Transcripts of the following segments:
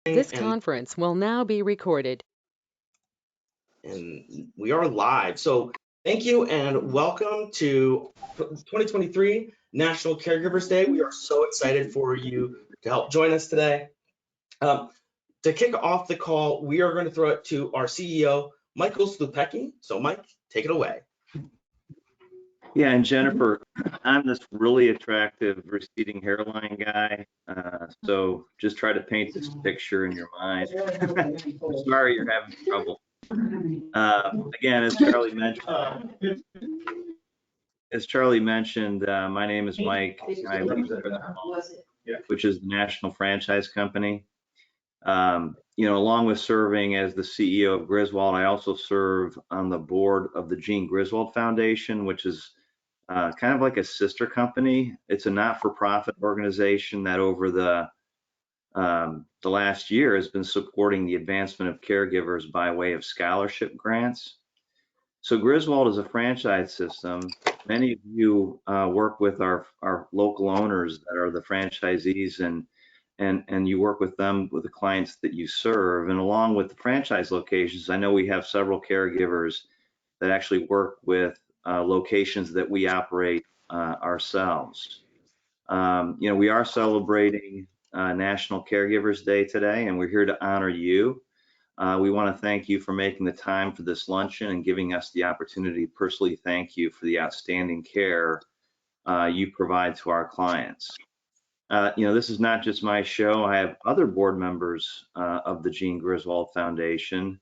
This and conference will now be recorded. we are live. So thank you and welcome to 2023 National Caregivers Day. We are so excited for you to help join us today. To kick off the call, we are going to throw it to our CEO, Michael Slupecki. So Mike, take it away. Yeah, and Jennifer, I'm this really attractive receding hairline guy. So just try to paint this picture in your mind. Sorry you're having trouble. Again, as Charlie mentioned, my name is Mike, and I lead Griswold, which is the national franchise company. Along with serving as the CEO of Griswold, I also serve on the board of the Jean Griswold Foundation, which is kind of like a sister company. It's a not-for-profit organization that over the last year has been supporting the advancement of caregivers by way of scholarship grants. So Griswold is a franchise system. Many of you work with our local owners that are the franchisees, and you work with them with the clients that you serve. And along with the franchise locations, I know we have several caregivers that actually work with locations that we operate ourselves. We are celebrating National Caregivers Day today, and we're here to honor you. We want to thank you for making the time for this luncheon and giving us the opportunity to personally thank you for the outstanding care you provide to our clients. This is not just my show. I have other board members of the Jean Griswold Foundation.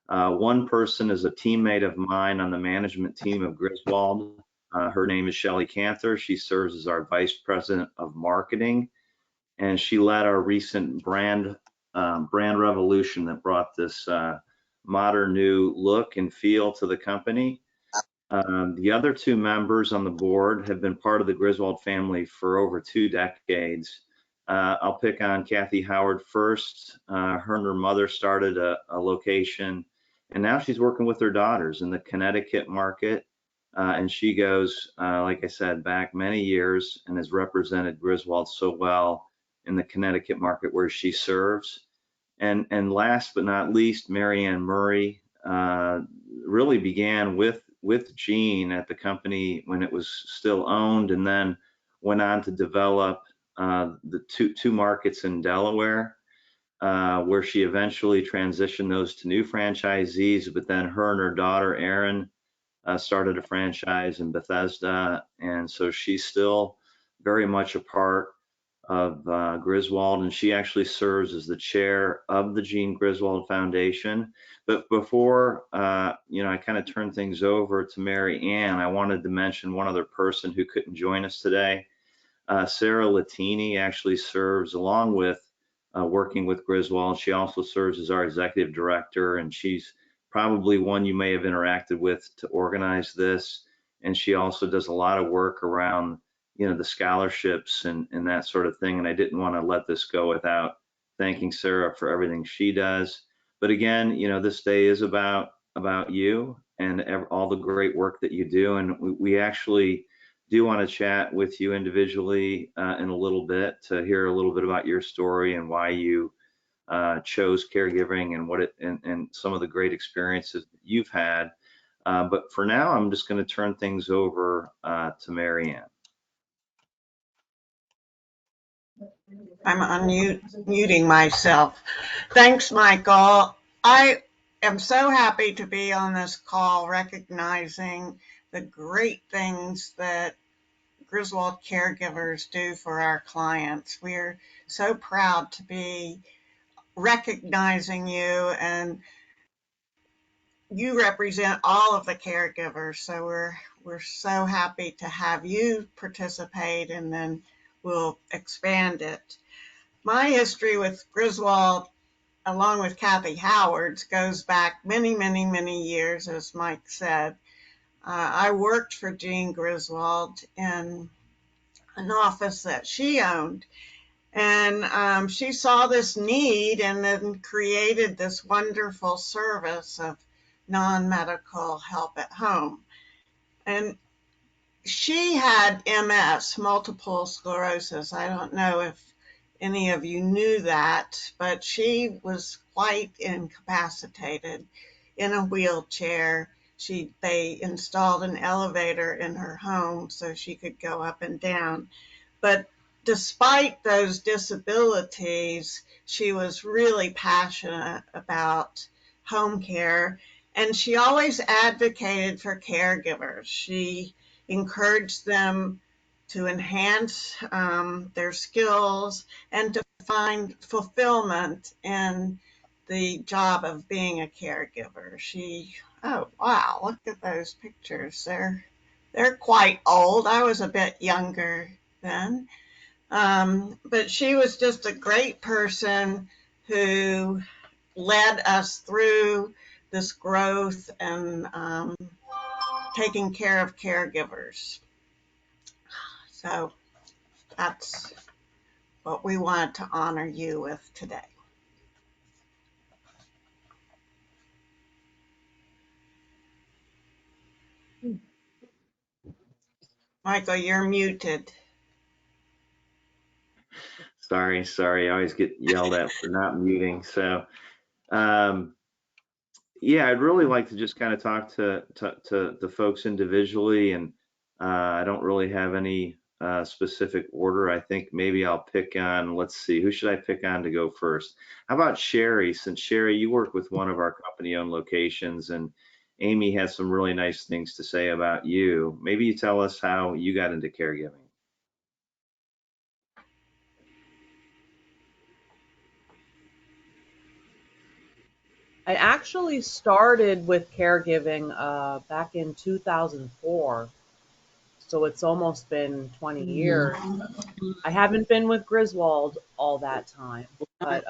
One person is a teammate of mine on the management team of Griswold. Her name is Shelly Cantor. She serves as our Vice President of Marketing, and she led our recent brand revolution that brought this modern new look and feel to the company. The other two members on the board have been part of the Griswold family for over 2 decades. I'll pick on Kathy Howard first. Her and her mother started a location, and now she's working with her daughters in the Connecticut market. And she goes, like I said, back many years and has represented Griswold so well in the Connecticut market where she serves. And last but not least, Mary Ann Murray really began with Jean at the company when it was still owned, and then went on to develop the two markets in Delaware, where she eventually transitioned those to new franchisees. But then her and her daughter, Erin, started a franchise in Bethesda, and so she's still very much a part of Griswold, and she actually serves as the chair of the Jean Griswold Foundation. But before I kind of turn things over to Mary Ann, I wanted to mention one other person who couldn't join us today. Sarah Latini actually serves along with working with Griswold. She also serves as our executive director, and she's probably one you may have interacted with to organize this. And she also does a lot of work around, the scholarships and that sort of thing. And I didn't want to let this go without thanking Sarah for everything she does. But again, this day is about you and all the great work that you do. And we actually do want to chat with you individually in a little bit to hear a little bit about your story and why you chose caregiving and some of the great experiences that you've had. But for now, I'm just going to turn things over to Mary Ann. I'm unmuting myself. Thanks, Michael. I am so happy to be on this call, recognizing the great things that Griswold caregivers do for our clients. We're so proud to be recognizing you, and you represent all of the caregivers. So we're so happy to have you participate, and then we'll expand it. My history with Griswold, along with Kathy Howard's, goes back many, many, many years, as Mike said. I worked for Jean Griswold in an office that she owned, and she saw this need and then created this wonderful service of non-medical help at home. And she had MS, multiple sclerosis. I don't know if any of you knew that, but she was quite incapacitated in a wheelchair. They installed an elevator in her home so she could go up and down. But despite those disabilities, she was really passionate about home care, and she always advocated for caregivers. She encouraged them to enhance their skills and to find fulfillment in the job of being a caregiver. Oh wow, look at those pictures. They're quite old. I was a bit younger then. But she was just a great person who led us through this growth and taking care of caregivers. So that's what we wanted to honor you with today. Michael, you're muted. Sorry. I always get yelled at for not muting. So, yeah, I'd really like to just kind of talk to the folks individually, and I don't really have any specific order. I think maybe I'll pick on, let's see, who should I pick on to go first? How about Sherry? Since Sherry, you work with one of our company-owned locations, and Amy has some really nice things to say about you. Maybe you tell us how you got into caregiving. I actually started with caregiving back in 2004, so it's almost been 20 years. I haven't been with Griswold all that time, but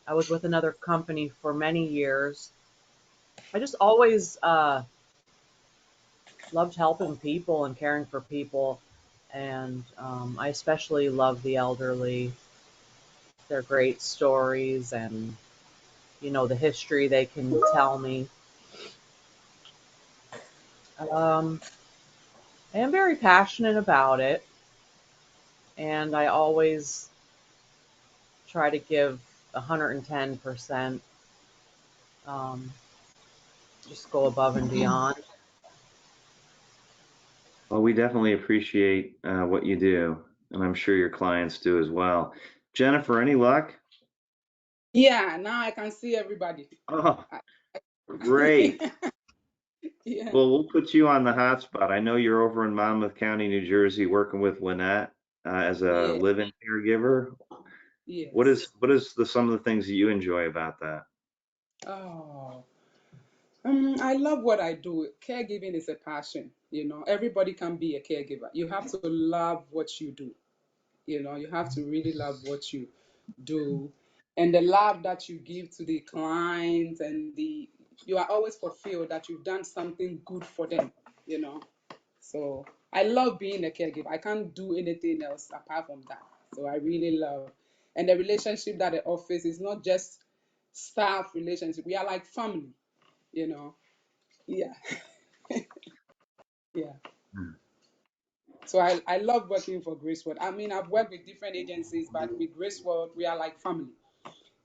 I was with another company for many years. I just always loved helping people and caring for people, and I especially love the elderly. They're great stories, and the history they can tell me. I am very passionate about it, and I always try to give 110%, just go above and beyond. Well, we definitely appreciate what you do, and I'm sure your clients do as well. Jennifer, any luck? Yeah, now I can see everybody. Oh, great. Yeah, Well, we'll put you on the hotspot. I know you're over in Monmouth County, New Jersey, working with Lynette as a yeah, live-in caregiver. What yes. is some of the things that you enjoy about that? Oh, I love what I do. Caregiving is a passion. Everybody can be a caregiver. You have to love what you do. You have to really love what you do, and the love that you give to the clients, and you are always fulfilled that you've done something good for them. You know. So I love being a caregiver. I can't do anything else apart from that. So I really love, and the relationship that the office is not just staff relationship. We are like family, you know. Yeah, yeah. Hmm. So I love working for Griswold. I mean, I've worked with different agencies, but with Griswold, we are like family.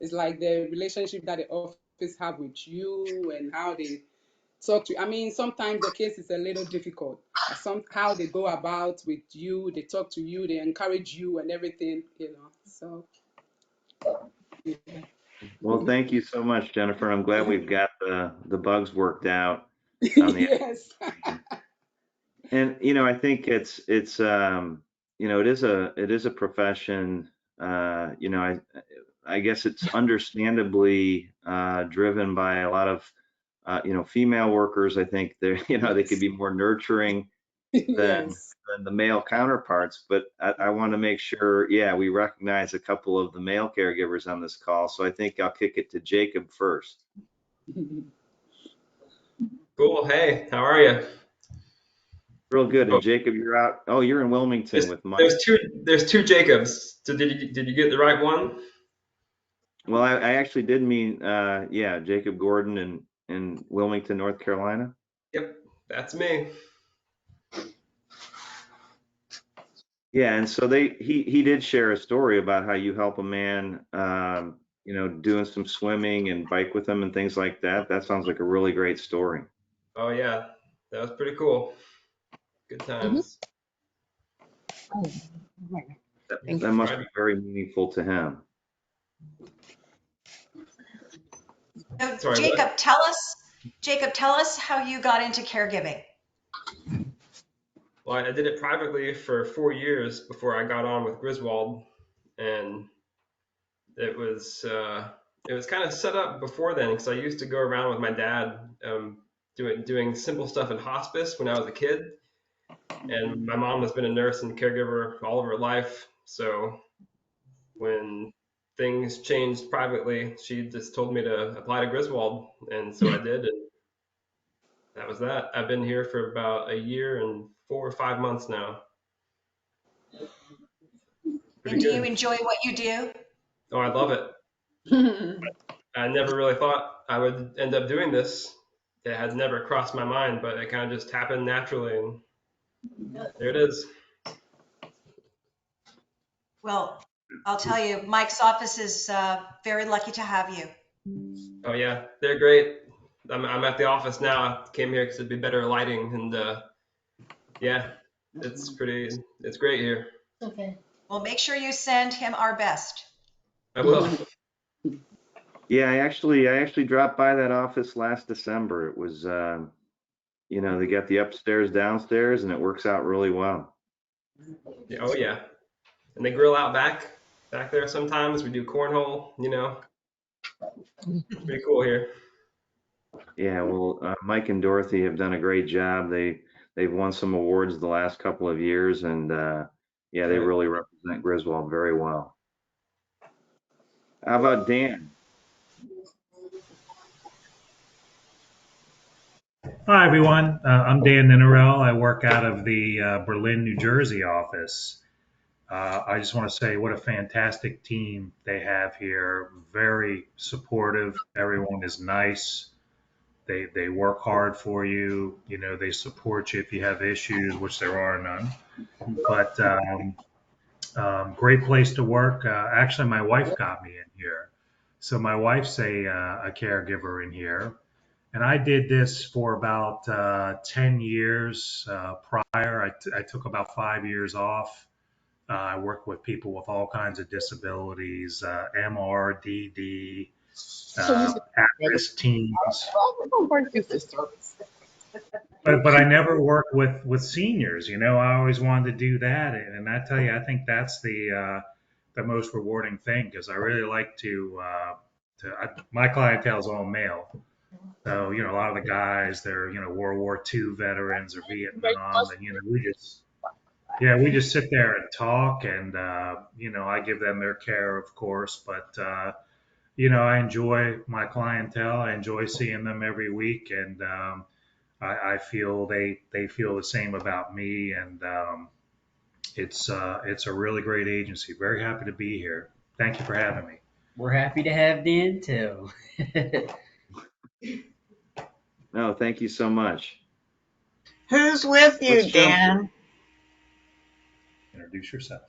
It's like the relationship that the office have with you and how they talk to you. I mean, sometimes the case is a little difficult. How they go about with you, they talk to you, they encourage you and everything. So yeah. Well, thank you so much, Jennifer. I'm glad we've got the bugs worked out on the Yes. and I think it's it is a profession. I guess it's understandably driven by a lot of female workers. I think they're they could Yes. be more nurturing than Yes. the male counterparts. But I want to make sure, yeah, we recognize a couple of the male caregivers on this call. So I think I'll kick it to Jacob first. Cool. Hey, how are you? Real good. Oh, And Jacob, you're out. Oh, you're in Wilmington there's, with Mike. there's two Jacobs. So did you get the right one? Well, I actually did mean, yeah, Jacob Gordon in Wilmington, North Carolina. Yep, that's me. Yeah, and so he did share a story about how you help a man, doing some swimming and bike with him and things like that. That sounds like a really great story. Oh yeah, that was pretty cool. Good times. That must be very meaningful to him. So Sorry, what? Jacob, tell us how you got into caregiving. Well, I did it privately for 4 years before I got on with Griswold, and it was uh, it was kind of set up before then because I used to go around with my dad, doing simple stuff in hospice when I was a kid, and my mom has been a nurse and caregiver all of her life. So when things changed privately, she just told me to apply to Griswold, and so I did, and that was that. I've been here for about a year and 4 or 5 months now. Pretty And do you good. enjoy what you do? Oh, I love it. I never really thought I would end up doing this. It had never crossed my mind, but it kind of just happened naturally, and there it is. Well, I'll tell you, Mike's office is very lucky to have you. Oh yeah, they're great. I'm at the office now. I came here because it'd be better lighting, and yeah, it's great here. Well, make sure you send him our best. I will. Yeah, I actually dropped by that office last December. It was, they got the upstairs, downstairs, and it works out really well. Yeah, oh yeah, and they grill out back there sometimes. We do cornhole. It's pretty cool here. Yeah, well, Mike and Dorothy have done a great job. They've won some awards the last couple of years, and yeah, they Right. really represent Griswold very well. How about Dan? Hi, everyone. I'm Dan Ninarell. I work out of the Berlin, New Jersey office. I just want to say what a fantastic team they have here. Very supportive. Everyone is nice. They work hard for you. They support you if you have issues, which there are none. But great place to work. Actually, my wife got me in here. So my wife's a caregiver in here. And I did this for about 10 years prior. I took about 5 years off. I worked with people with all kinds of disabilities, MR, DD, at-risk teens. But I never worked with seniors. I always wanted to do that, and I tell you, I think that's the most rewarding thing because I really like my clientele is all male. So, a lot of the guys, they're, World War II veterans or Vietnam, and, we just sit there and talk, and, I give them their care, of course, but, I enjoy my clientele. I enjoy seeing them every week, and I feel they feel the same about me, and it's a really great agency. Very happy to be here. Thank you for having me. We're happy to have Dan too. No, thank you so much. Who's with you, Let's jump. Dan? Introduce yourself.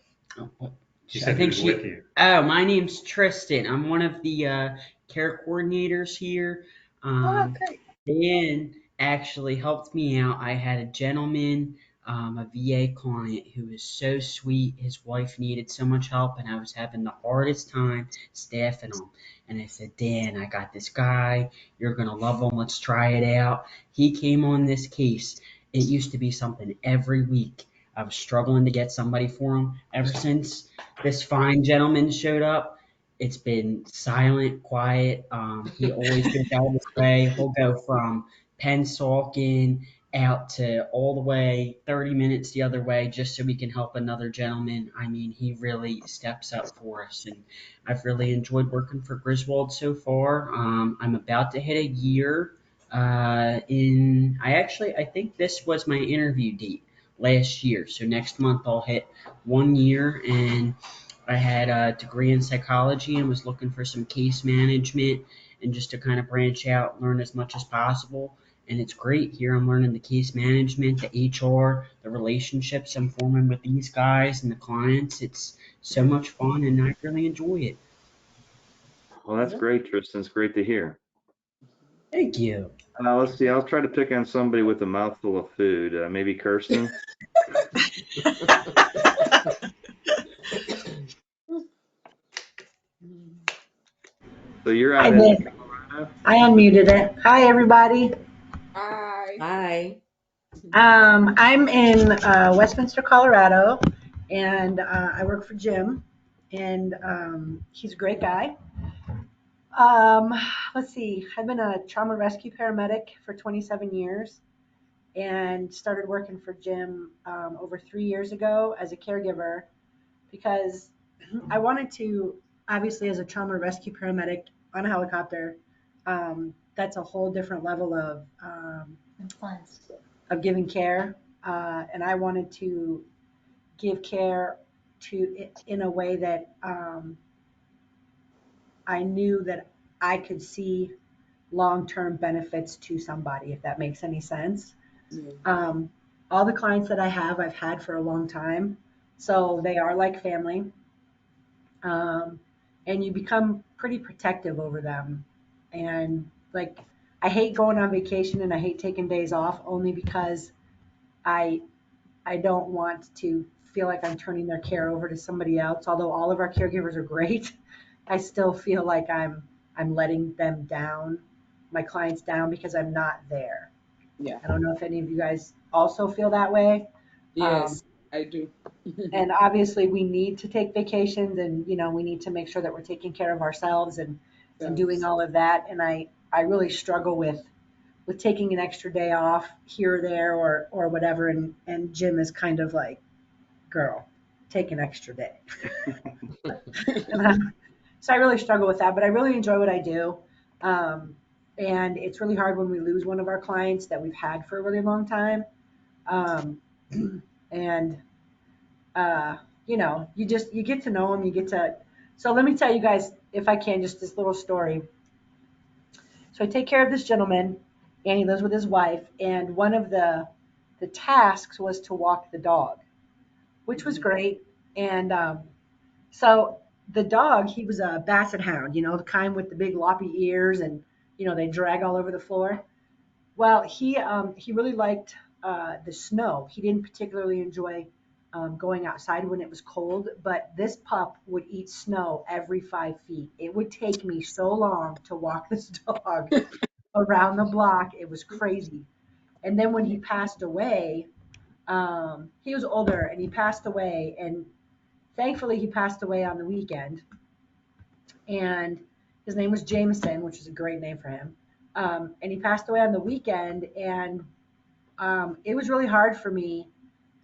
She said who's with you. Oh, my name's Tristan. I'm one of the care coordinators here. Dan actually helped me out. I had a gentleman, a VA client who was so sweet. His wife needed so much help, and I was having the hardest time staffing him. And I said, Dan, I got this guy. You're going to love him. Let's try it out. He came on this case. It used to be something every week. I was struggling to get somebody for him. Ever since this fine gentleman showed up, it's been silent, quiet. He always goes out of his way. He'll go from Pennsauken out to all the way 30 minutes the other way just so we can help another gentleman. I mean, he really steps up for us, and I've really enjoyed working for Griswold so far. I'm about to hit a year. I think this was my interview date last year. So next month I'll hit 1 year, and I had a degree in psychology and was looking for some case management and just to kind of branch out, learn as much as possible. And it's great. Here I'm learning the case management, the HR, the relationships I'm forming with these guys and the clients. It's so much fun and I really enjoy it. Well, that's great, Tristan. It's great to hear. Thank you. Let's see. I'll try to pick on somebody with a mouthful of food. Maybe Kirsten. So you're I out in did. Colorado? I unmuted it. Hi, everybody. Hi. Hi. I'm in Westminster, Colorado, and I work for Jim, and he's a great guy. Let's see. I've been a trauma rescue paramedic for 27 years, and started working for Jim over 3 years ago as a caregiver because I wanted to, obviously, as a trauma rescue paramedic on a helicopter, that's a whole different level of giving care, and I wanted to give care to in a way that I knew that I could see long-term benefits to somebody, if that makes any sense. Yeah. All the clients that I have, I've had for a long time, so they are like family, and you become pretty protective over them. And like, I hate going on vacation and I hate taking days off only because I I don't want to feel like I'm turning their care over to somebody else. Although all of our caregivers are great, I still feel like I'm letting them down, my clients down, because I'm not there. Yeah. I don't know if any of you guys also feel that way. Yes, I do. And obviously we need to take vacations, and we need to make sure that we're taking care of ourselves and doing all of that. And I really struggle with taking an extra day off here or there or whatever. And Jim is kind of like, girl, take an extra day. So I really struggle with that, but I really enjoy what I do. And it's really hard when we lose one of our clients that we've had for a really long time. Um, and you get to know them, so let me tell you guys, if I can, just this little story. So I take care of this gentleman, and he lives with his wife, and one of the tasks was to walk the dog, which was great. And so the dog, he was a basset hound, the kind with the big loppy ears, and they drag all over the floor. Well, he really liked the snow. He didn't particularly enjoy going outside when it was cold, but this pup would eat snow every 5 feet. It would take me so long to walk this dog around the block. It was crazy. And then when he passed away, he was older and he passed away, and thankfully he passed away on the weekend. And his name was Jameson, which is a great name for him. And he passed away on the weekend, and it was really hard for me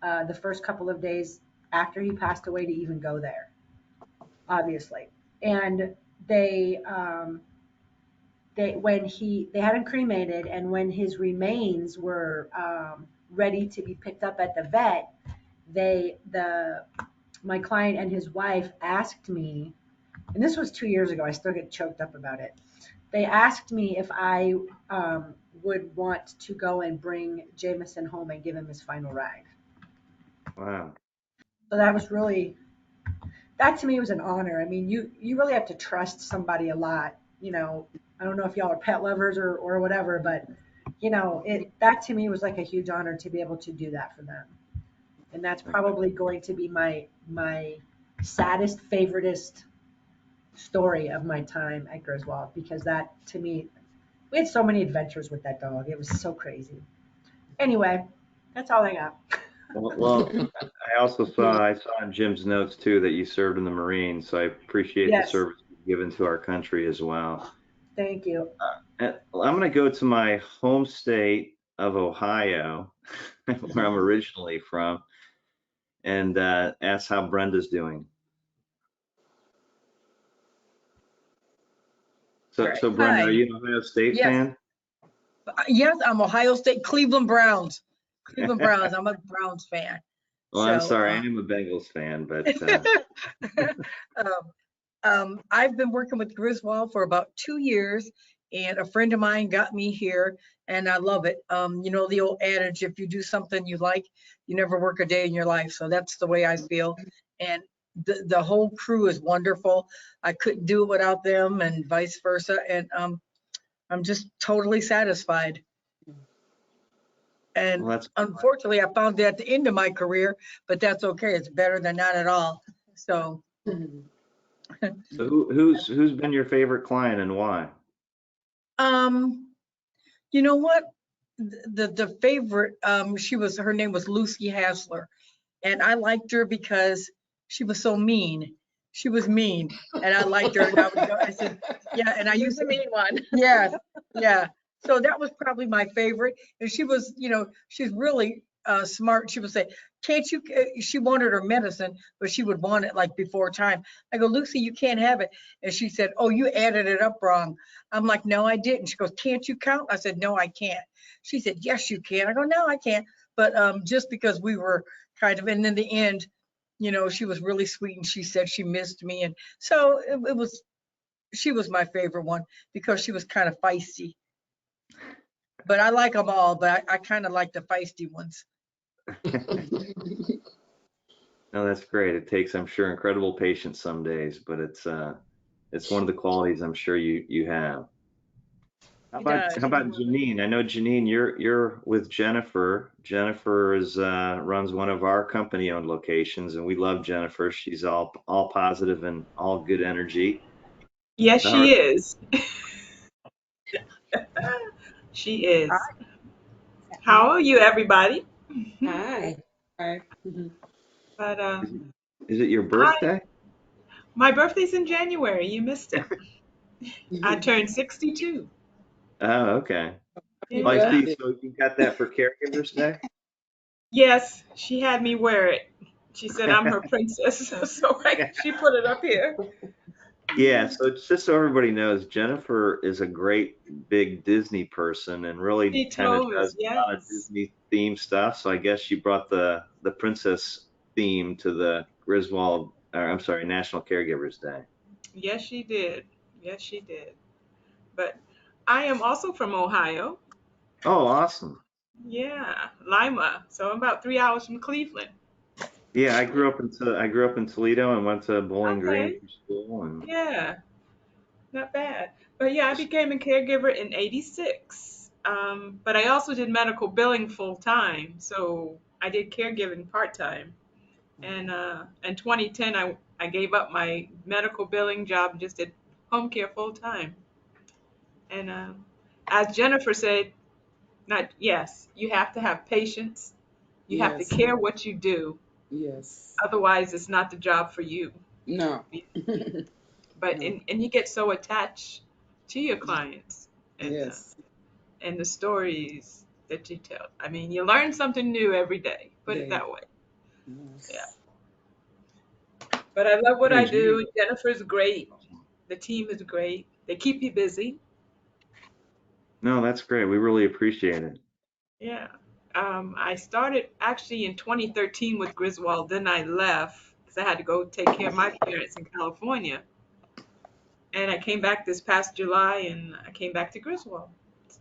the first couple of days after he passed away to even go there, obviously. And they had him cremated, and when his remains were ready to be picked up at the vet, my client and his wife asked me, and this was 2 years ago. I still get choked up about it. They asked me if I would want to go and bring Jameson home and give him his final ride. Wow. So that to me was an honor. I mean, you really have to trust somebody a lot. I don't know if y'all are pet lovers or whatever, but that to me was like a huge honor to be able to do that for them. And that's probably going to be my saddest, favoritist story of my time at Griswold, because that to me, we had so many adventures with that dog. It was so crazy. Anyway, that's all I got. Well, I saw in Jim's notes too that you served in the Marines, so I appreciate the service you've given to our country as well. Thank you. I'm going to go to my home state of Ohio, where I'm originally from, and ask how Brenda's doing. So Brenda, Hi. are you an Ohio State fan? Yes, I'm Ohio State, Cleveland Browns. Cleveland Browns. I'm a Browns fan. Well, I'm sorry, I am a Bengals fan, but I've been working with Griswold for about 2 years, and a friend of mine got me here, and I love it. You know the old adage, if you do something you like, you never work a day in your life. So that's the way I feel. And the whole crew is wonderful. I couldn't do it without them, and vice versa. And I'm just totally satisfied. And Well, that's unfortunately, I found that at the end of my career, but that's okay. It's better than not at all. So, so who's been your favorite client and why? um, you know what? The favorite, her name was Lucy Hasler, and I liked her because she was so mean. She was mean, and I liked her. And I said, yeah, and I She's used the to, mean one. yeah, yeah. So that was probably my favorite. And she was, she's really smart. She would say, can't you, she wanted her medicine, but she would want it like before time. I go, Lucy, you can't have it. And she said, oh, you added it up wrong. I'm like, no, I didn't. She goes, can't you count? I said, no, I can't. She said, yes, you can. I go, no, I can't. But just because we were kind of, and in the end, she was really sweet and she said she missed me. And so it was, she was my favorite one because she was kind of feisty. But I like them all, but I kind of like the feisty ones. No, that's great. It takes, I'm sure, incredible patience some days, but it's one of the qualities I'm sure you have. How He about does. Janine? I know Janine, you're with Jennifer. Jennifer runs one of our company-owned locations, and we love Jennifer. She's all positive and all good energy. Yes, So how she is. She is. How are you, everybody? Hi. Hi. But is it your I, birthday? my birthday's in January. You missed it. I turned 62. Oh, okay. Happy Well, I Yeah. see. birthday. So you got that for Caregivers Day? Yes, she had me wear it. She said I'm her princess, so she put it up here. Yeah, so it's just so everybody knows, Jennifer is a great big Disney person and really She kind of told me, does a lot of yes, Disney themed stuff. So I guess she brought the princess theme to the Griswold, or I'm sorry, National Caregivers Day. yes, she did. Yes, she did. But I am also from Ohio. Oh, awesome. Yeah, Lima. So I'm about 3 hours from Cleveland. Yeah, I grew up in Toledo and went to Bowling Green Okay. for school and Yeah. Not bad. But yeah, I became a caregiver in 86. But I also did medical billing full time. So I did caregiving part time. And in 2010, I gave up my medical billing job and just did home care full time. And as Jennifer said, not yes, you have to have patience. You have to Yes. care what you do. Yes. Otherwise, it's not the job for you. No. But No. and you get so attached to your clients. And Yes. and the stories that you tell. I mean, you learn something new every day. Put it Day. that way. Yeah. Yes. But I love what and I Janine, do. Jennifer's great. The team is great. They keep you busy. no, that's great. We really appreciate it. Yeah. I started actually in 2013 with Griswold. Then I left because I had to go take care of my parents in California. And I came back this past July and I came back to Griswold. So,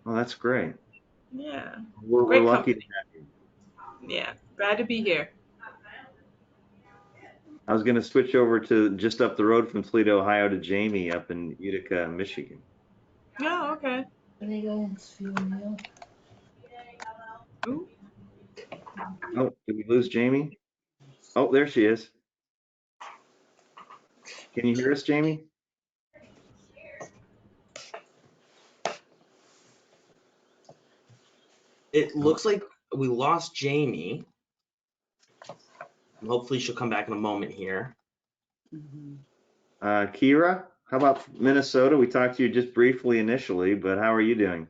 Well, that's great. yeah. We're Great lucky to company. have you. Yeah. Glad to be here. I was going to switch over to just up the road from Toledo, Ohio to Jamie up in Utica, Michigan. Oh, okay. Ooh. Oh, did we lose Jamie? Oh, there she is. Can you hear us, Jamie? It Oh. looks like we lost Jamie. Hopefully she'll come back in a moment here. Kira, how about Minnesota? We talked to you just briefly initially, but how are you doing?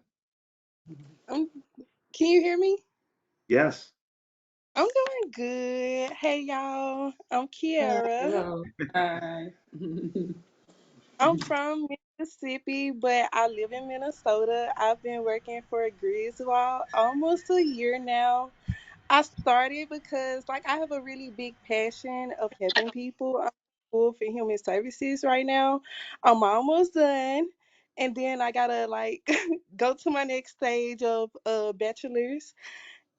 Um, can you hear me? Yes. I'm doing good. Hey y'all, I'm Kiara. Hello. Hi. I'm from Mississippi, but I live in Minnesota. I've been working for Griswold almost a year now. I started because I have a really big passion of helping people. I'm in school for human services right now. I'm almost done. and then I gotta like go to my next stage of bachelor's.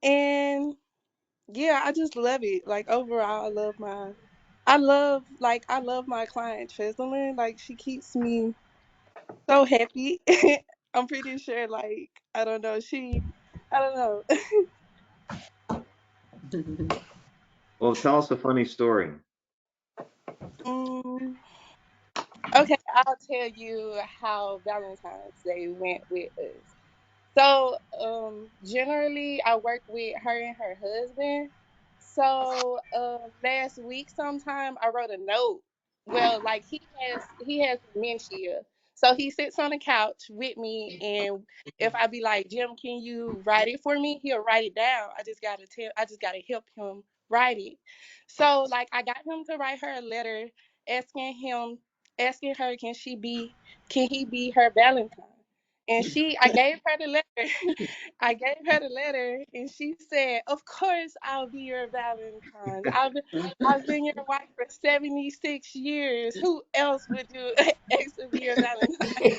And yeah, I just love it. Like overall, I love my client Cheslin. Like she keeps me so happy. I'm pretty sure like I don't know. Well, tell us a funny story. Mm, okay, I'll tell you how Valentine's Day went with us. So, generally, I work with her and her husband. So, last week sometime I wrote a note. Well, like he has dementia. So he sits on the couch with me, and if I be like, Jim, can you write it for me? He'll write it down. I just gotta help him write it. So like I got him to write her a letter asking her can he be her Valentine? And I gave her the letter. I gave her the letter, and she said, "Of course, I'll be your Valentine. I've been your wife for 76 years. Who else would do X to be your Valentine?"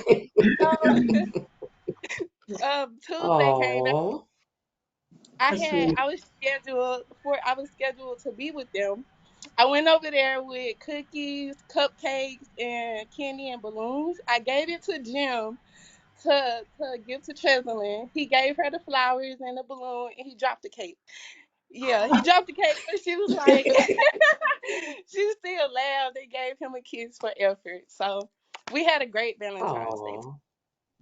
So, Tuesday came up. Oh, that's sweet. I was scheduled to be with them. I went over there with cookies, cupcakes, and candy and balloons. I gave it to Jim to give to Cheslin. He gave her the flowers and the balloon, and he dropped the cake. Yeah, he dropped the cake, but she was like, she still laughed. They gave him a kiss for effort. So we had a great Valentine's Day. Oh,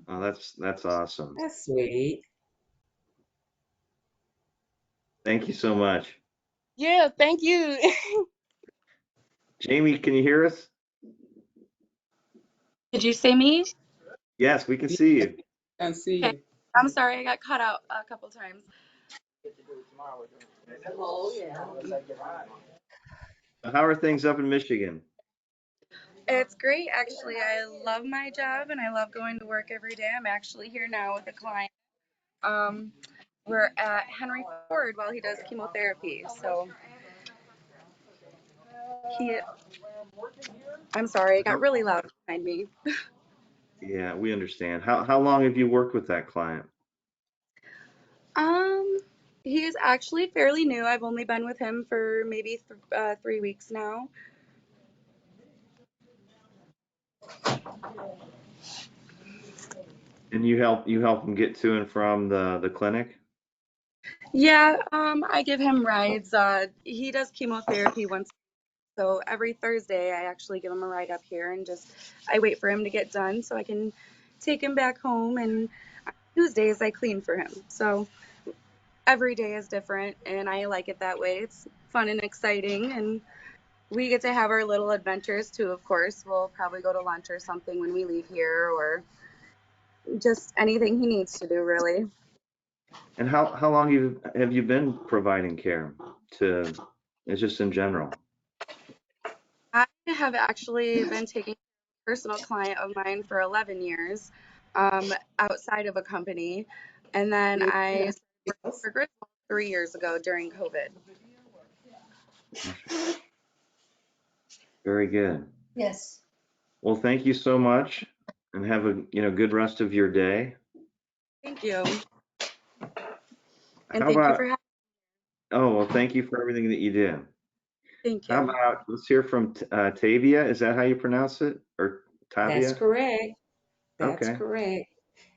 Oh, that's awesome. that's sweet. Thank you so much. Yeah, thank you. Jamie, can you hear us? Did you say me? Yes, we can see you. And see Okay. you. I'm sorry, I got cut out a couple times. How are things up in Michigan? It's great, actually. I love my job and I love going to work every day. I'm actually here now with a client. Um, we're at Henry Ford while he does chemotherapy. So he, I'm sorry, it got really loud behind me. Yeah, we understand. How long have you worked with that client? Um, he is actually fairly new. I've only been with him for maybe 3 weeks now. And you help him get to and from the clinic? Yeah, I give him rides. He does chemotherapy once. So every Thursday, I actually give him a ride up here and just I wait for him to get done so I can take him back home. And on Tuesdays, I clean for him. So every day is different, and I like it that way. It's fun and exciting, and we get to have our little adventures too. Of course, we'll probably go to lunch or something when we leave here, or just anything he needs to do, really. And how long have you been providing care to, it's just in general? I have actually been taking a personal client of mine for 11 years, outside of a company, and then I started working for Griswold 3 years ago during COVID. Very good. Yes. Well, thank you so much and have a good rest of your day. Thank you, and How thank you about, for having. oh, well, thank you for everything that you did. Thank How you. about, let's hear from Tavia. Is that how you pronounce it? Or That's Tavia? correct. That's Okay. correct.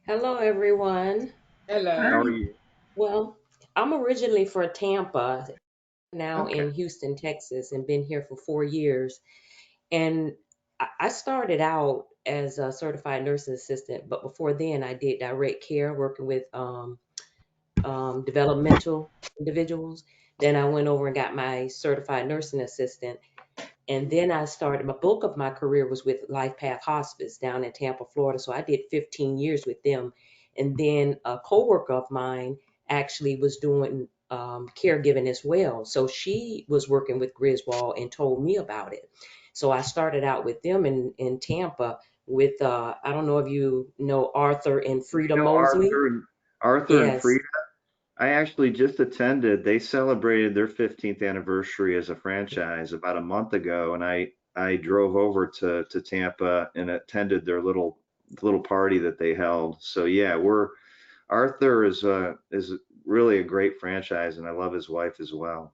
Hello, everyone. How are Hello. you? Well, I'm originally from Tampa, now Okay. in Houston, Texas, and been here for 4 years. And I started out as a certified nursing assistant, but before then, I did direct care, working with developmental individuals. Then I went over and got my certified nursing assistant. And then I started, my bulk of my career was with Life Path Hospice down in Tampa, Florida. So I did 15 years with them. And then a coworker of mine actually was doing caregiving as well. So she was working with Griswold and told me about it. So I started out with them in Tampa with, I don't know if you know Arthur and Frida You know Mosley. Arthur and Yes. Frida? I actually just attended. They celebrated their 15th anniversary as a franchise about a month ago, and I drove over to Tampa and attended their little little party that they held. So yeah, Arthur is really a great franchise, and I love his wife as well.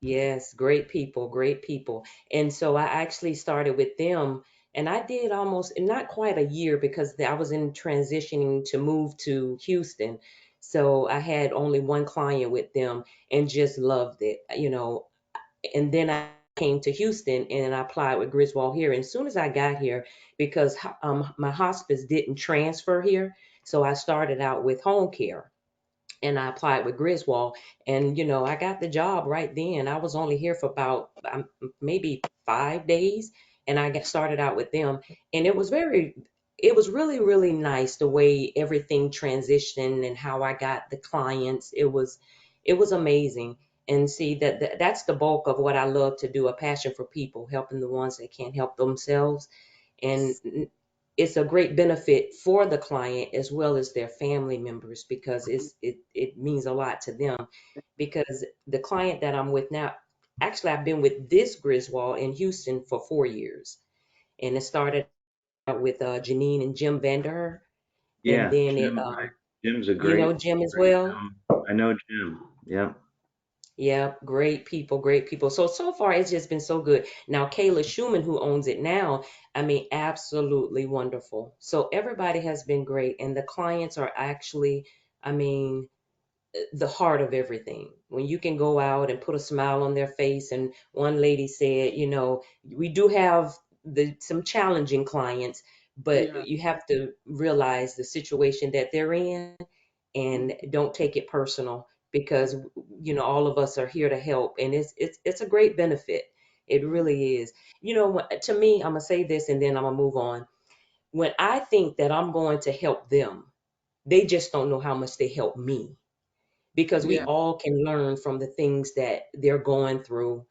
Yes, great people, great people. And so I actually started with them, and I did almost not quite a year because I was in transitioning to move to Houston. So I had only one client with them and just loved it, And then I came to Houston and I applied with Griswold here. And as soon as I got here, because my hospice didn't transfer here, so I started out with home care and I applied with Griswold, and I got the job right then. I was only here for about maybe 5 days, and I got started out with them, and it was really really nice the way everything transitioned and how I got the clients. It was amazing, and see that's the bulk of what I love to do. A passion for people, helping the ones that can't help themselves, and it's a great benefit for the client as well as their family members because it means a lot to them because the client that I'm with now, actually I've been with this Griswold in Houston for 4 years, and it started out with Janine and Jim Vanderher, and Yeah, then Jim, Jim's a you know great, Jim as great. well. I know Jim. Yeah. Yeah, great people, great people. So far it's just been so good. Now Kayla Schumann, who owns it now, I mean, absolutely wonderful. So everybody has been great, and the clients are actually, I mean, the heart of everything. When you can go out and put a smile on their face, and one lady said, we do have some challenging clients, but Yeah. you have to realize the situation that they're in and don't take it personal because all of us are here to help, and it's a great benefit. It really is. To me, I'm gonna say this and then I'm gonna move on. When I think that I'm going to help them, they just don't know how much they help me because we Yeah. all can learn from the things that they're going through.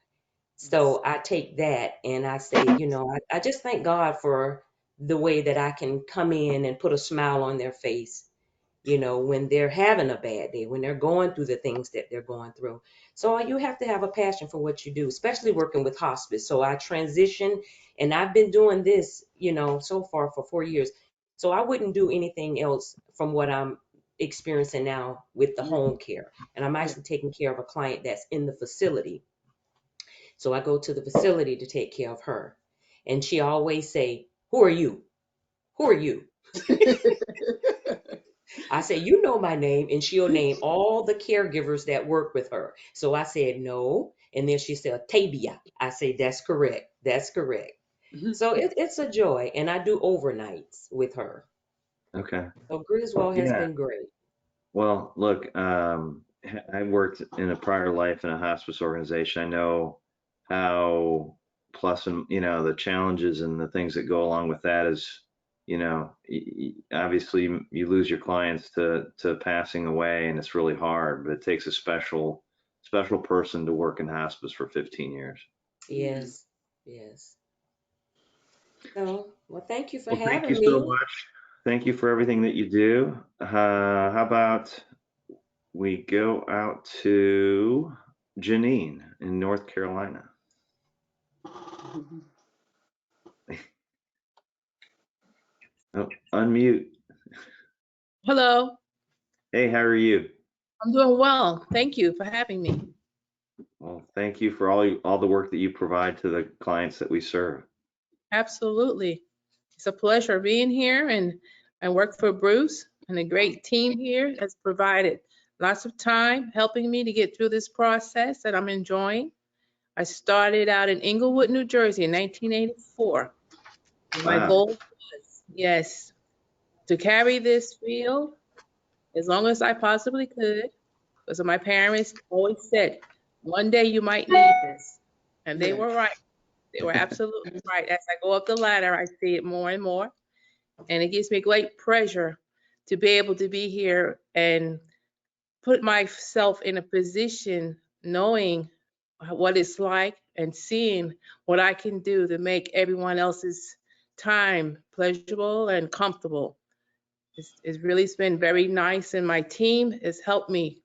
Yes. So I take that and I say, I just thank God for the way that I can come in and put a smile on their face, when they're having a bad day, when they're going through the things that they're going through. So you have to have a passion for what you do, especially working with hospice. So I transitioned and I've been doing this, so far for 4 years. So I wouldn't do anything else from what I'm experiencing now with the home care. And I'm Yeah. actually taking care of a client that's in the facility. So I go to the facility to take care of her. And she always say, "Who are you? Who are you?" I said, "You know my name," and she'll name all the caregivers that work with her. So I said, "No." And then she said, "Tabia." I say, "That's correct. That's correct." So it's a joy. And I do overnights with her. Okay. So Griswold has Yeah. been great. Well, look, I worked in a prior life in a hospice organization. I know how plus and the challenges and the things that go along with that is, obviously you lose your clients to passing away, and it's really hard. But it takes a special person to work in hospice for 15 years. Yeah. Yes. Yes. So, well, thank you for Well, thank you having so me. much. Thank you for everything that you do. How about we go out to Janine in North Carolina? Oh, unmute. Hello, Hey, how are you? I'm doing well. Thank you for having me. Well, thank you for all the work that you provide to the clients that we serve. Absolutely. It's a pleasure being here, and I work for Bruce and a great team here that's provided lots of time helping me to get through this process that I'm enjoying. I started out in Englewood, New Jersey in 1984. And my Wow. goal was, yes, to carry this field as long as I possibly could, because my parents always said, one day you might need this. And they Yeah. were right. They were absolutely right. As I go up the ladder, I see it more and more. And it gives me great pleasure to be able to be here and put myself in a position knowing what it's like and seeing what I can do to make everyone else's time pleasurable and comfortable. It's really been very nice, and my team has helped me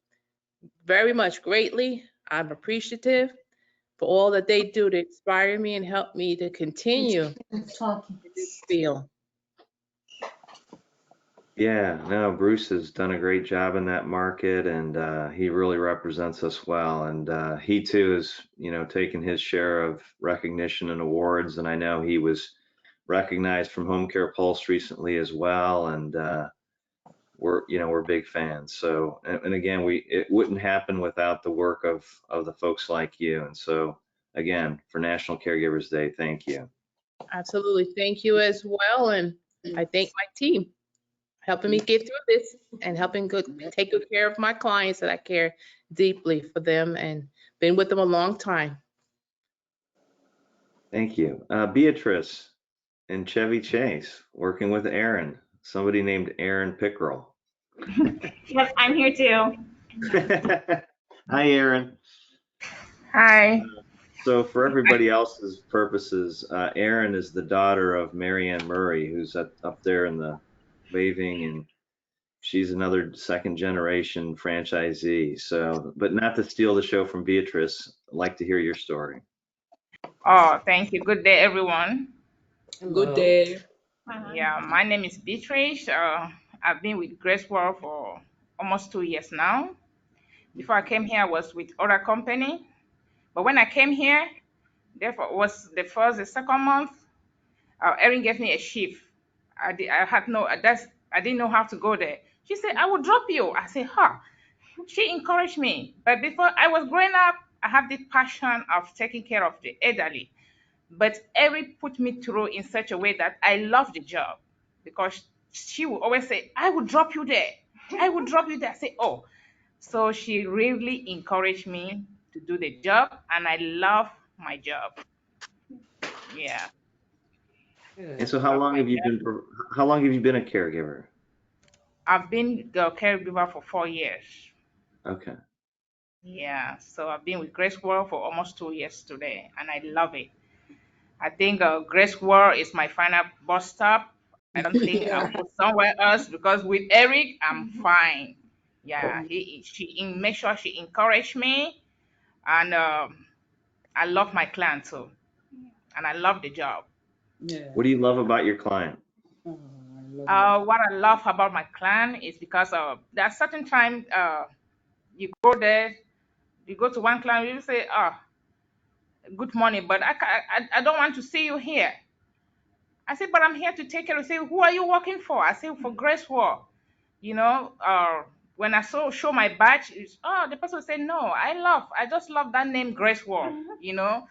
very much greatly. I'm appreciative for all that they do to inspire me and help me to continue in this field. Yeah, no, Bruce has done a great job in that market, and he really represents us well. And he too has, taken his share of recognition and awards. And I know he was recognized from Home Care Pulse recently as well. And we're big fans. So, and again, it wouldn't happen without the work of the folks like you. And so, again, for National Caregivers Day, thank you. Absolutely. Thank you as well. And I thank my team helping me get through this and helping take good care of my clients that I care deeply for them and been with them a long time. Thank you. Beatrice in Chevy Chase, working with Aaron, somebody named Aaron Pickrell. Yep, I'm here too. Hi, Aaron. Hi. So for everybody else's purposes, Erin is the daughter of Marianne Murray, who's up there in the waving, and she's another second generation franchisee. So, but not to steal the show from Beatrice, I'd like to hear your story. Oh, thank you. Good day, everyone. Good day. Yeah, my name is Beatrice. I've been with Griswold for almost 2 years now. Before I came here, I was with other company. But when I came here, therefore was the second month, Erin gave me a shift. I had no, I didn't know how to go there. She said, I will drop you. I said, huh. She encouraged me. But before I was growing up, I have the passion of taking care of the elderly. But Erin put me through in such a way that I love the job because she would always say, I will drop you there. I will drop you there. I say, oh. So she really encouraged me to do the job, and I love my job. Yeah. And so, how long have you been a caregiver? I've been the caregiver for 4 years. Okay. Yeah. So I've been with Griswold for almost 2 years today, and I love it. I think Griswold is my final bus stop. I don't think I'll go somewhere else because with Eric, I'm fine. Yeah, make sure she encouraged me, and I love my client too, and I love the job. Yeah. What do you love about your client? Oh, I love that. What I love about my client is because there are certain times you go there, you go to one client, you say, "Oh, good morning, but I don't want to see you here." I said, "But I'm here to take care of." Say, "Who are you working for?" I say, "For Griswold." You know, when I show my badge, the person say, "No, I just love that name, Griswold." You know,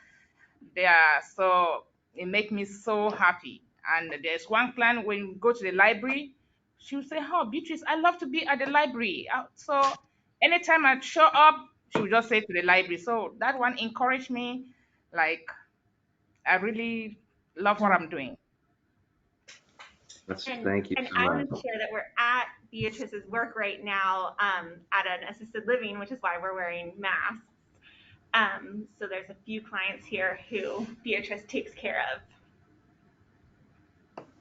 yeah, so it make me so happy. And there's one client when we go to the library, she would say, "Oh, Beatrice, I love to be at the library." So anytime I show up, she would just say to the library. So that one encouraged me. Like I really love what I'm doing. Thank you And so I much. want to share that we're at Beatrice's work right now at an assisted living, which is why we're wearing masks. So there's a few clients here who Beatrice takes care of.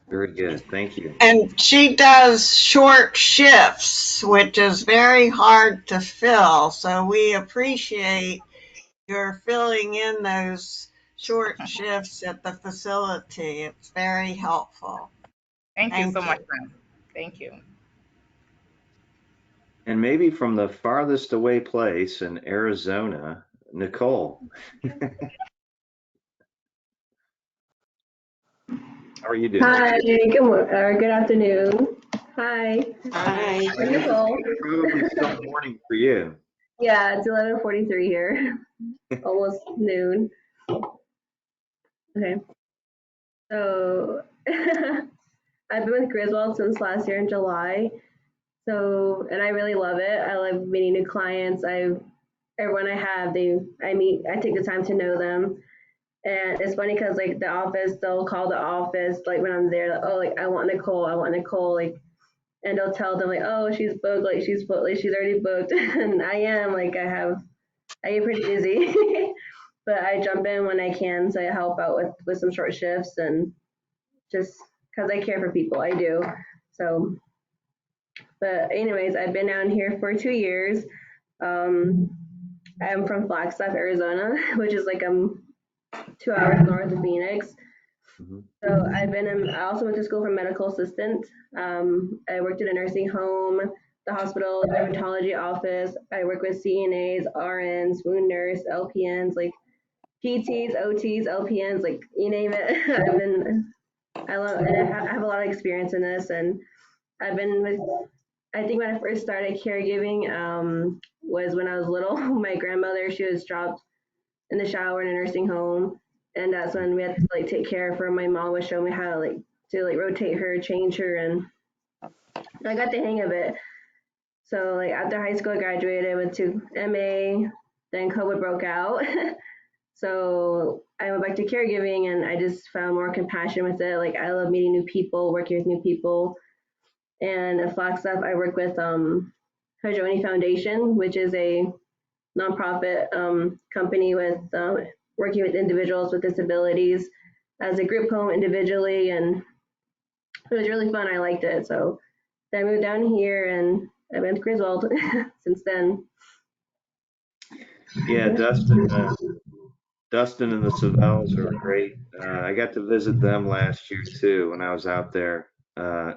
Very good. Thank you. And she does short shifts, which is very hard to fill. So we appreciate your filling in those short shifts at the facility. It's very helpful. Thank you so much, ma'am. Thank you. And maybe from the farthest away place in Arizona, Nicole. How are you doing? Hi, good afternoon. Hi. Hi. I'm Nicole. It's probably still morning for you. Yeah, it's 11:43 here, almost noon. Okay. So I've been with Griswold since last year in July. So, and I really love it. I love meeting new clients. Everyone I have, I take the time to know them. And it's funny because like the office, they'll call the office like when I'm there, like, oh, like I want Nicole, like, and they'll tell them like, oh, she's booked, like she's booked, like she's already booked, and I am like I get pretty busy, but I jump in when I can, so I help out with some short shifts and just because I care for people, I do. So, but anyways, I've been down here for 2 years. I'm from Flagstaff, Arizona, which is like 2 hours north of Phoenix. Mhm. So I also went to school for medical assistant. I worked in a nursing home, the hospital, dermatology office. I work with CNAs, RNs, wound nurse, LPNs, like PTs, OTs, LPNs, like you name it. I have a lot of experience in this, and I've been with. I think when I first started caregiving was when I was little. My grandmother, she was dropped in the shower in a nursing home, and that's when we had to like take care of her. My mom would show me how to rotate her, change her, and I got the hang of it. So like after high school, I graduated, I went to MA, then COVID broke out. So I went back to caregiving, and I just found more compassion with it. Like I love meeting new people, working with new people. And at Flagstaff, I work with Hajoni Foundation, which is a nonprofit company with working with individuals with disabilities as a group home individually, and it was really fun. I liked it. So then I moved down here, and I've been to Griswold since then. Yeah, Dustin and the Savells are great. I got to visit them last year too when I was out there.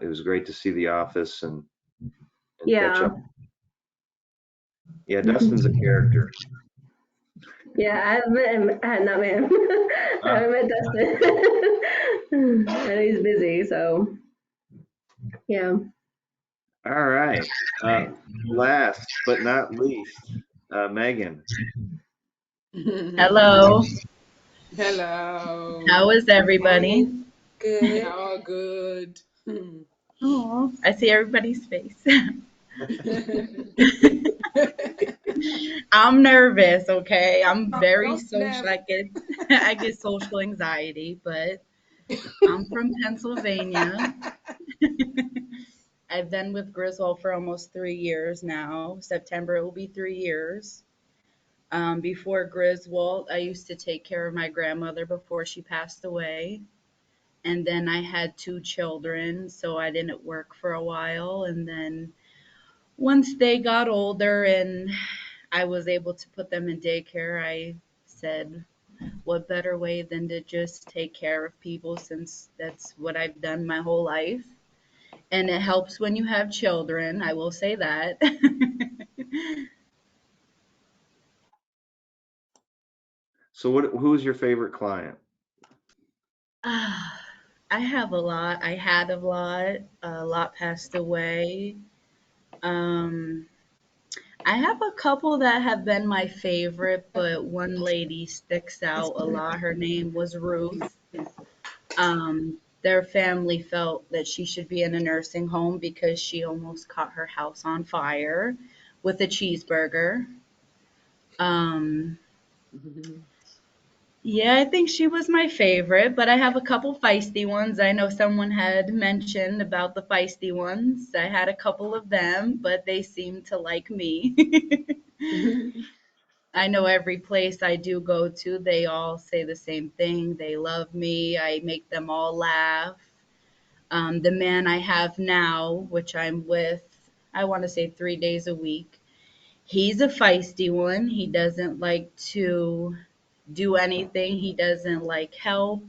It was great to see the office and catch Yeah. up. Yeah, Dustin's a character. Yeah, I had not met him. I haven't met Dustin. And he's busy, so yeah. All right. Last but not least, Megan. Hello. Hello. How is everybody? Good. All good. Oh, I see everybody's face. I'm nervous, okay? I'm very Don't social. never. I get social anxiety, but I'm from Pennsylvania. I've been with Griswold for almost 3 years now. September it will be 3 years. Before Griswold, I used to take care of my grandmother before she passed away. And then I had 2 children, so I didn't work for a while. And then once they got older and I was able to put them in daycare, I said, what better way than to just take care of people since that's what I've done my whole life. And it helps when you have children, I will say that. So who's your favorite client? I have a lot. I had a lot. A lot passed away. Um, I have a couple that have been my favorite, but one lady sticks out a lot. Her name was Ruth. Their family felt that she should be in a nursing home because she almost caught her house on fire with a cheeseburger. Um, yeah, I think she was my favorite, but I have a couple feisty ones. I know someone had mentioned about the feisty ones. I had a couple of them, but they seemed to like me. I know every place I do go to, they all say the same thing. They love me. I make them all laugh. The man I have now, which I'm with, I want to say 3 days a week, he's a feisty one. He doesn't like to do anything, he doesn't like help.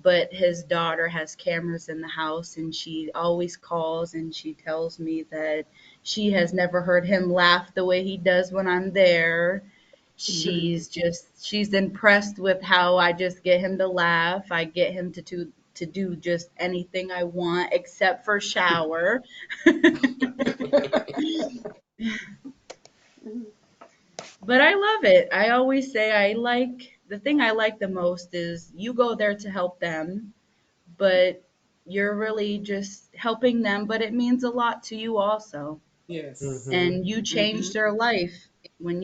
But his daughter has cameras in the house and she always calls and she tells me that she has never heard him laugh the way he does when I'm there. She's impressed with how I just get him to laugh. I get him to do just anything I want except for shower. But I love it. I always say the thing I like the most is you go there to help them, but you're really just helping them, but it means a lot to you also. Yes. And you change their life. Yeah. When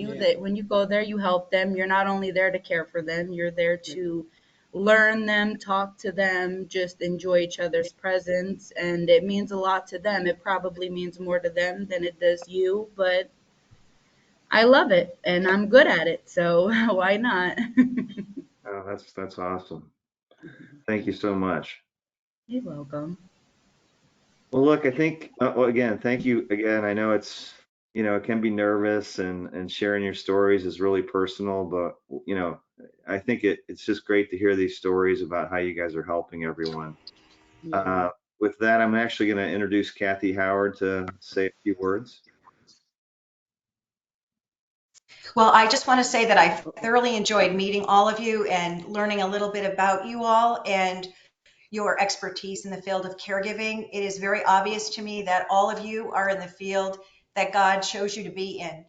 you go there, you help them. You're not only there to care for them, you're there to learn them, talk to them, just enjoy each other's presence, and it means a lot to them. It probably means more to them than it does you, but I love it and I'm good at it, so why not? Oh, that's awesome. Thank you so much. You're welcome. Well, look, I think, well, again, thank you again. I know it can be nervous and sharing your stories is really personal, but, I think it's just great to hear these stories about how you guys are helping everyone. Yeah. With that, I'm actually going to introduce Kathy Howard to say a few words. Well, I just want to say that I thoroughly enjoyed meeting all of you and learning a little bit about you all and your expertise in the field of caregiving. It is very obvious to me that all of you are in the field that God chose you to be in,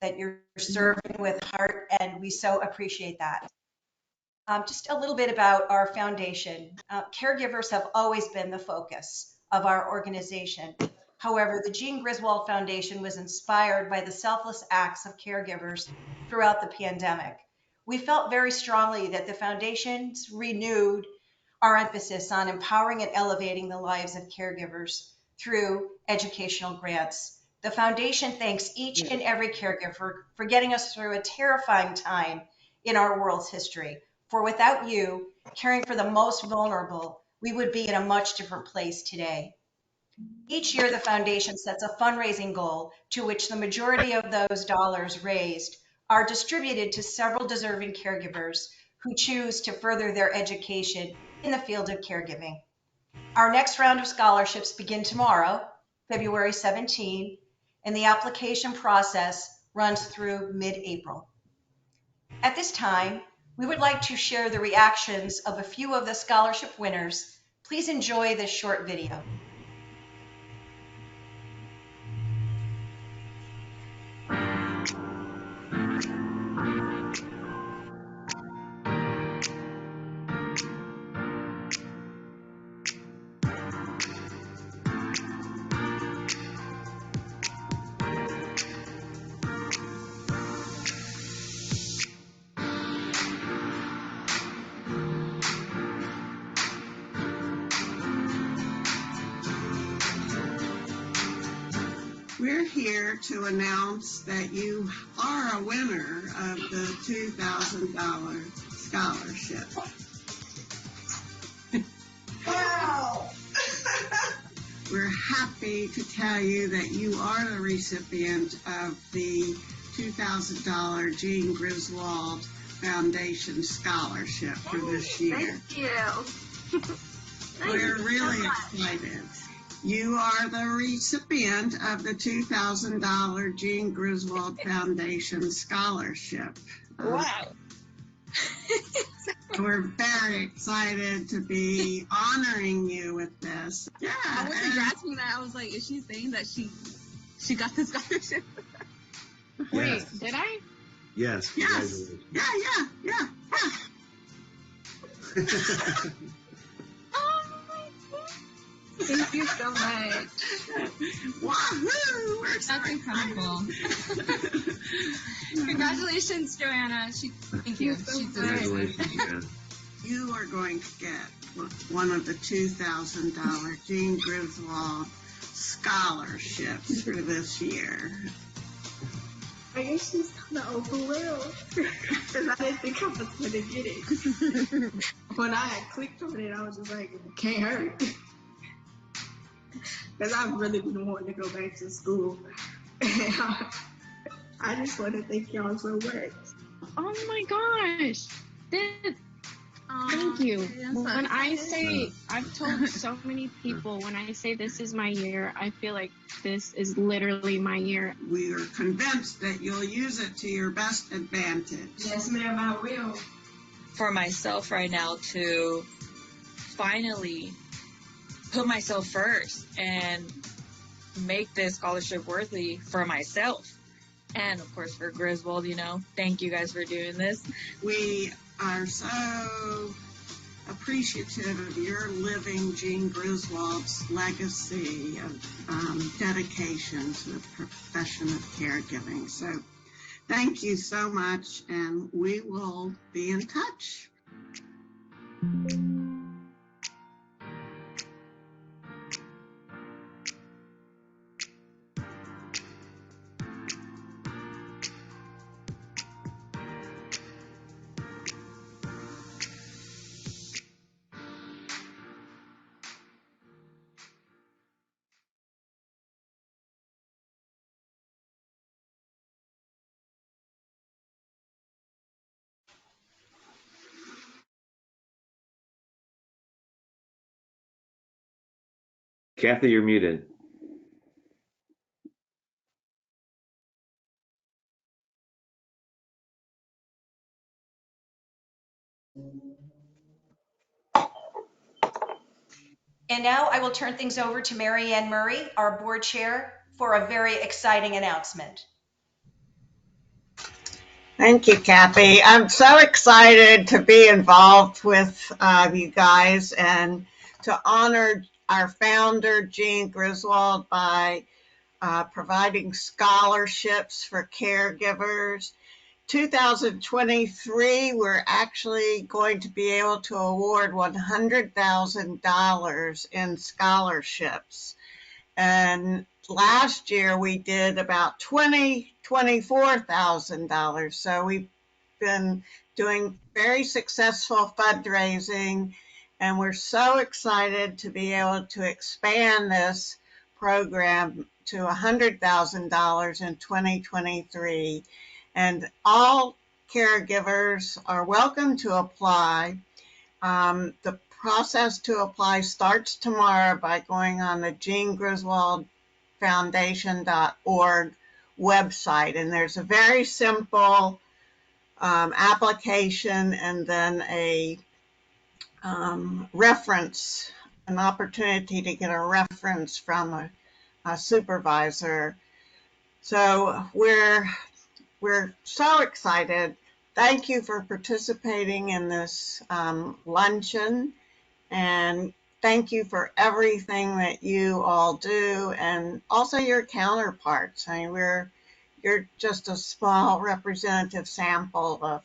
that you're serving with heart, and we so appreciate that. Just a little bit about our foundation. Caregivers have always been the focus of our organization. However, the Jean Griswold Foundation was inspired by the selfless acts of caregivers throughout the pandemic. We felt very strongly that the foundation's renewed our emphasis on empowering and elevating the lives of caregivers through educational grants. The foundation thanks each and every caregiver for getting us through a terrifying time in our world's history. For without you caring for the most vulnerable, we would be in a much different place today. Each year, the foundation sets a fundraising goal to which the majority of those dollars raised are distributed to several deserving caregivers who choose to further their education in the field of caregiving. Our next round of scholarships begin tomorrow, February 17, and the application process runs through mid-April. At this time, we would like to share the reactions of a few of the scholarship winners. Please enjoy this short video. We're here to announce that you are a winner of the $2,000 scholarship. Wow! We're happy to tell you that you are the recipient of the $2,000 Jean Griswold Foundation Scholarship for this year. Thank you. We're really excited. You are the recipient of the $2,000 Jean Griswold Foundation Scholarship. Wow. We're very excited to be honoring you with this. Yeah. I wasn't grasping that. I was like, is she saying that she got the scholarship? Yes. Wait, did I? Yes. Yes. Yeah. Thank you so much. Wahoo! We're so That's incredible. Congratulations, Joanna. Thank you. She deserves it. You are going to get one of the $2,000 Jean Griswold scholarships for this year. I guess she's kind of overwhelmed because I didn't think I was going to get it. When I had clicked on it, I was just like, it can't hurt. Because I've really been wanting to go back to school. I just want to thank y'all so much. Oh my gosh. Thank you. When I say, I've told so many people, when I say this is my year, I feel like this is literally my year. We are convinced that you'll use it to your best advantage. Yes, ma'am, I will. For myself right now to finally put myself first and make this scholarship worthy for myself. And of course for Griswold, thank you guys for doing this. We are so appreciative of your living Jean Griswold's legacy of dedication to the profession of caregiving. So thank you so much, and we will be in touch. Kathy, you're muted. And now I will turn things over to Mary Ann Murray, our board chair, for a very exciting announcement. Thank you, Kathy. I'm so excited to be involved with you guys and to honor our founder, Jean Griswold, by providing scholarships for caregivers. 2023, we're actually going to be able to award $100,000 in scholarships. And last year we did about $24,000. So we've been doing very successful fundraising, and we're so excited to be able to expand this program to $100,000 in 2023. And all caregivers are welcome to apply. The process to apply starts tomorrow by going on the Jean Griswold Foundation.org website. And there's a very simple application and then a reference, an opportunity to get a reference from a supervisor. So we're so excited. Thank you for participating in this luncheon, and thank you for everything that you all do, and also your counterparts. I mean, you're just a small representative sample of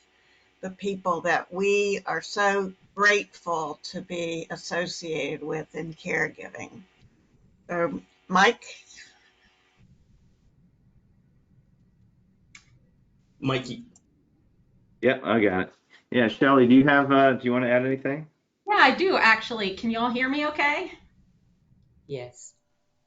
the people that we are so grateful to be associated with in caregiving. So, Mike? Mikey. Yep, I got it. Yeah, Shelley, do you want to add anything? Yeah, I do actually. Can you all hear me okay? Yes.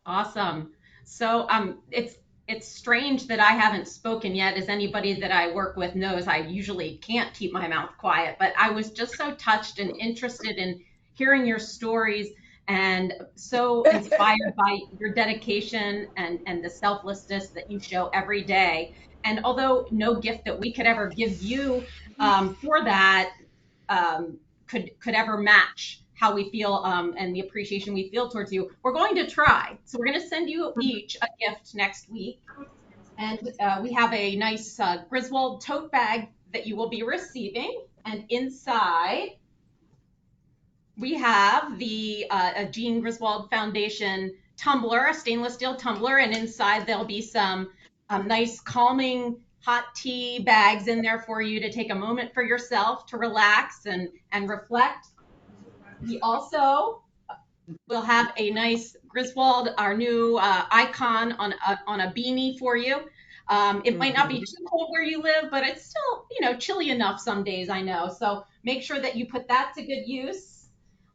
Awesome. So it's strange that I haven't spoken yet. As anybody that I work with knows, I usually can't keep my mouth quiet, but I was just so touched and interested in hearing your stories and so inspired by your dedication and the selflessness that you show every day. And although no gift that we could ever give you for that could ever match how we feel and the appreciation we feel towards you, we're going to try. So we're going to send you each a gift next week. And we have a nice Griswold tote bag that you will be receiving. And inside, we have the Jean Griswold Foundation tumbler, a stainless steel tumbler. And inside, there'll be some nice calming hot tea bags in there for you to take a moment for yourself to relax and reflect. We also will have a nice Griswold, our new icon on a beanie for you. It might not be too cold where you live, but it's still, chilly enough some days, I know. So make sure that you put that to good use.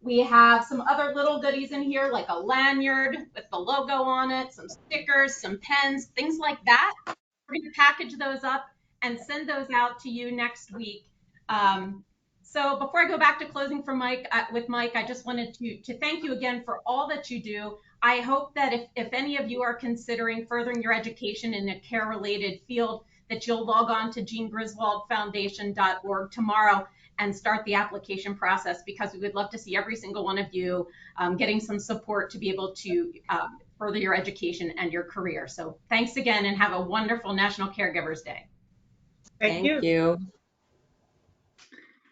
We have some other little goodies in here, like a lanyard with the logo on it, some stickers, some pens, things like that. We're going to package those up and send those out to you next week. So before I go back to closing with Mike, I just wanted to thank you again for all that you do. I hope that if any of you are considering furthering your education in a care-related field, that you'll log on to jeangriswoldfoundation.org tomorrow and start the application process, because we would love to see every single one of you getting some support to be able to further your education and your career. So thanks again, and have a wonderful National Caregivers Day. Thank you.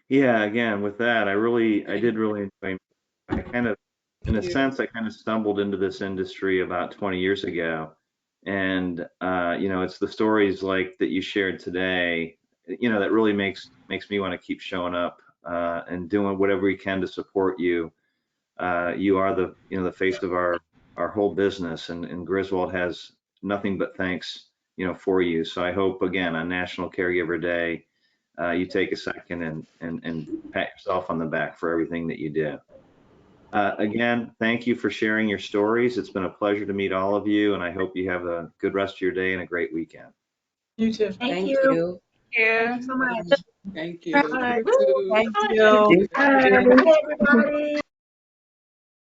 Yeah, again, with that, I did really enjoy. I kind of, in a sense, I kind of stumbled into this industry about 20 years ago. And, it's the stories like that you shared today, that really makes me want to keep showing up and doing whatever we can to support you. You are the face of our whole business, and Griswold has nothing but thanks, for you. So I hope, again, on National Caregiver Day, you take a second and pat yourself on the back for everything that you do. Again, thank you for sharing your stories. It's been a pleasure to meet all of you, and I hope you have a good rest of your day and a great weekend. You too. Thank you. Thank you so much. Thank you. Bye. You too. Thank you. Bye. Hey, everybody.